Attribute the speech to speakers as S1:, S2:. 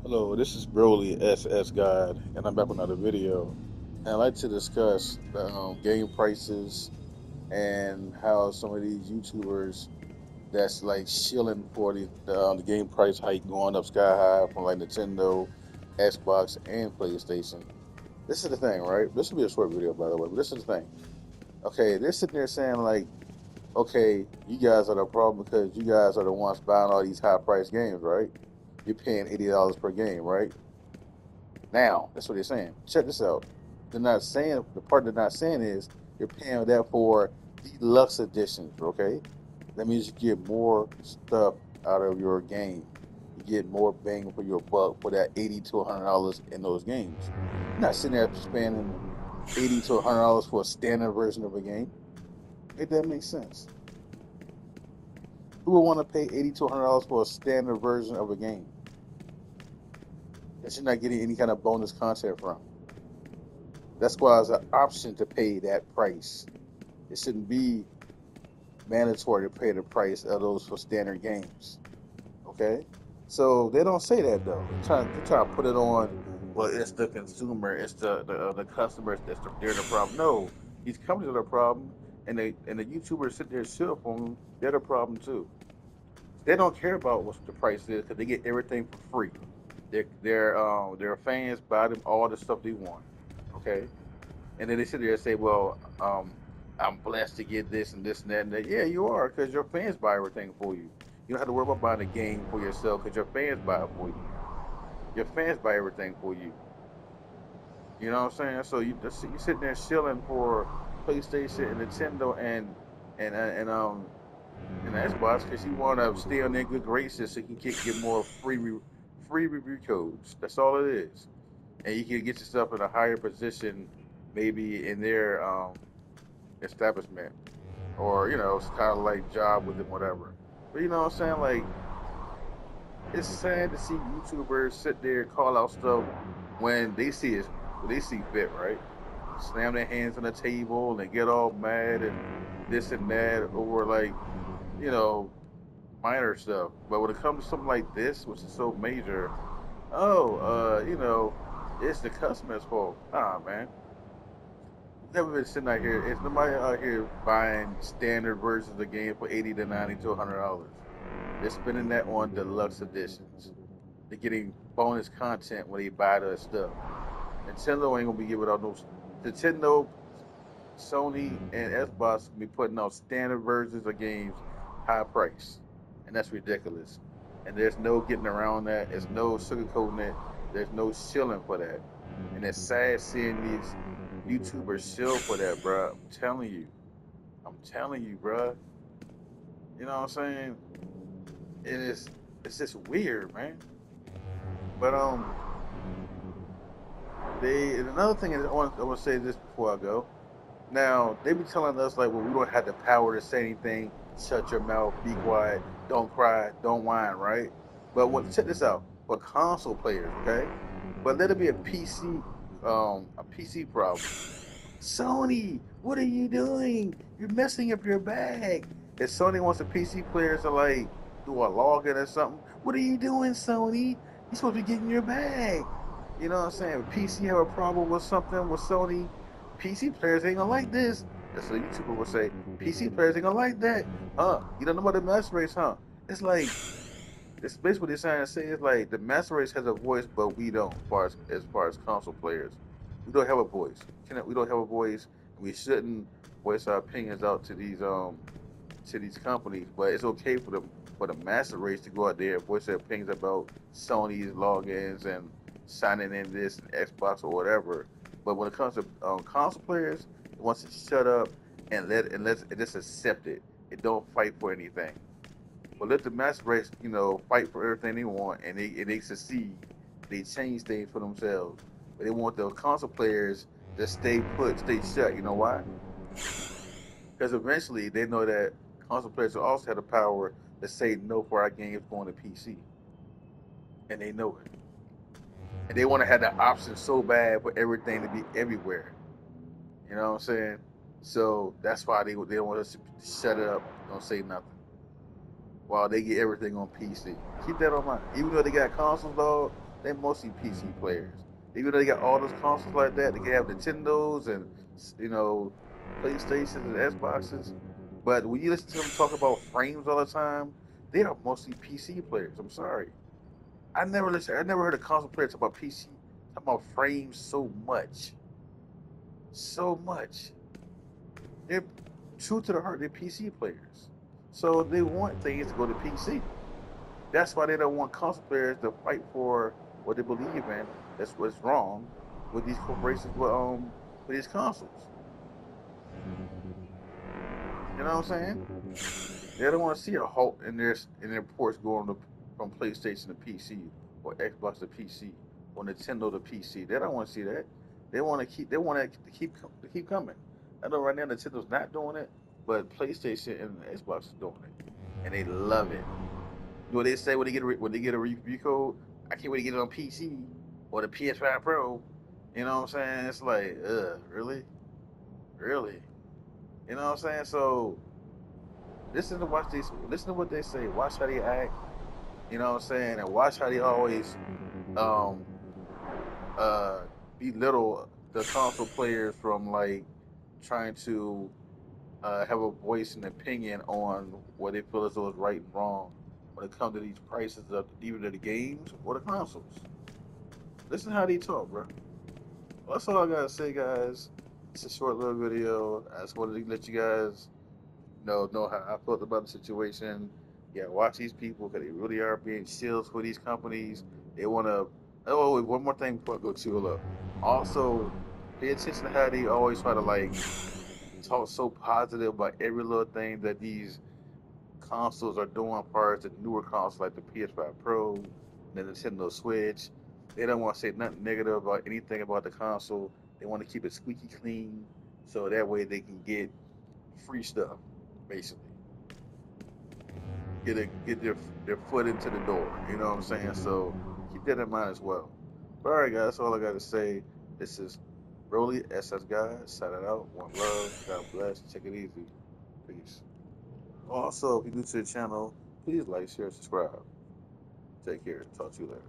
S1: Hello, this is Broly SS God, and I'm back with another video. And I'd like to discuss the game prices and how some of these YouTubers that's like shilling for the game price hike going up sky high from like Nintendo, Xbox, and PlayStation. This is the thing, right? This will be a short video, by the way, but this is the thing. Okay, they're sitting there saying like, okay, you guys are the problem because you guys are the ones buying all these high price games, right? You're paying $80 per game, right? Now, that's what they're saying. Check this out. They're not saying the part they're not saying is you're paying that for deluxe editions, okay? That means you get more stuff out of your game. You get more bang for your buck for that $80 to $100 in those games. You're not sitting there spending $80 to $100 for a standard version of a game. Make that make sense? Who would want to pay $80 to $100 for a standard version of a game that you're not getting any kind of bonus content from? That's why it's an option to pay that price. It shouldn't be mandatory to pay the price of those for standard games. Okay? So they don't say that though. They try to put it on, well, it's the consumer, it's the customers they're the problem. No, these companies are the problem, and the YouTubers sit there shit up on them. They're the problem too. They don't care about what the price is because they get everything for free. Their fans buy them all the stuff they want. Okay, and then they sit there and say, "Well, I'm blessed to get this and this and that and that." Yeah, you are, because your fans buy everything for you. You don't have to worry about buying a game for yourself because your fans buy it for you. Your fans buy everything for you. You know what I'm saying? So you sitting there shilling for PlayStation and Nintendo and Xbox because you want to stay on their good graces so you can get more free review codes. That's all it is, and you can get yourself in a higher position, maybe in their establishment, or it's kind of like job with them, whatever. But you know what I'm saying? Like, it's sad to see YouTubers sit there and call out stuff when they see fit, right? Slam their hands on the table and get all mad and this and that over like you know minor stuff. But when it comes to something like this, which is so major, oh, it's the customer's fault. Nah, man. Never been sitting out here. It's nobody out here buying standard versions of the game for 80 to 90 to $100. They're spending that on deluxe editions. They're getting bonus content when they buy the stuff. Nintendo ain't gonna be giving out no. Nintendo, Sony, and Xbox gonna be putting out standard versions of games, high price, and that's ridiculous. And there's no getting around that. There's no sugarcoating it. There's no shilling for that. And it's sad seeing these YouTubers shill for that, bro. I'm telling you. I'm telling you, bro. You know what I'm saying? It is. It's just weird, man. But they and another thing is I want to say this before I go. Now they be telling us like, well, we don't have the power to say anything. Shut your mouth. Be quiet. Don't cry. Don't whine. Right? But check this out. For console players, okay? But let it be a PC problem. Sony, what are you doing? You're messing up your bag. If Sony wants the PC players to like do a login or something, what are you doing, Sony? You're supposed to be getting your bag. You know what I'm saying? If PC have a problem with something with Sony, PC players ain't gonna like this. That's what a YouTuber would say. PC players ain't gonna like that. Huh? You don't know about the master race, huh? It's like it's basically what they're trying to say is like the master race has a voice, but we don't. As far as console players, we don't have a voice. We don't have a voice. We shouldn't voice our opinions out to these companies. But it's okay for the master race to go out there and voice their opinions about Sony's logins and signing in this and Xbox or whatever. But when it comes to console players, it wants to shut up and let it just accept it. It don't fight for anything. But let the master race, fight for everything they want, and they succeed. They change things for themselves, but they want the console players to stay put, stay shut. You know why? Because eventually they know that console players will also have the power to say no for our games going to PC, and they know it, and they want to have the option so bad for everything to be everywhere. You know what I'm saying? So that's why they want us to shut it up, don't say nothing, while they get everything on PC. Keep that on mind. Even though they got consoles, dog, they're mostly PC players. Even though they got all those consoles like that, they can have Nintendos and you know PlayStations and Xboxes. But when you listen to them talk about frames all the time, they are mostly PC players. I'm sorry. I never heard a console player talk about PC, talk about frames so much. So much. They're true to the heart, they're PC players. So they want things to go to PC. That's why they don't want console players to fight for what they believe in. That's what's wrong with these corporations with these consoles. You know what I'm saying? They don't want to see a halt in their ports going from PlayStation to PC or Xbox to PC or Nintendo to PC. They don't want to see that. They want it to keep coming. I know right now Nintendo's not doing it, but PlayStation and Xbox is doing it, and they love it. You know what they say when when they get a review code? I can't wait to get it on PC or the PS5 Pro. You know what I'm saying? It's like, really, really. You know what I'm saying? So listen to what they say. Watch how they act. You know what I'm saying? And watch how they always um uh belittle the console players from like trying to have a voice and opinion on what they feel as though is right and wrong when it comes to these prices of either the games or the consoles. Listen how they talk, bro. Well, that's all I gotta say, guys. It's a short little video. I just wanted to let you guys know how I felt about the situation. Yeah, watch these people because they really are being shields for these companies. They want to. Oh, wait, one more thing before I go to look. Also, pay attention to how they always try to like talk so positive about every little thing that these consoles are doing prior to the newer consoles like the PS5 Pro, the Nintendo Switch. They don't want to say nothing negative about anything about the console. They want to keep it squeaky clean so that way they can get free stuff, basically. Get their foot into the door. You know what I'm saying? So keep that in mind as well. But all right, guys, that's all I got to say. This is Broly SS Guys signing out. One love. God bless. Take it easy. Peace. Also, if you're new to the channel, please like, share, subscribe. Take care. Talk to you later.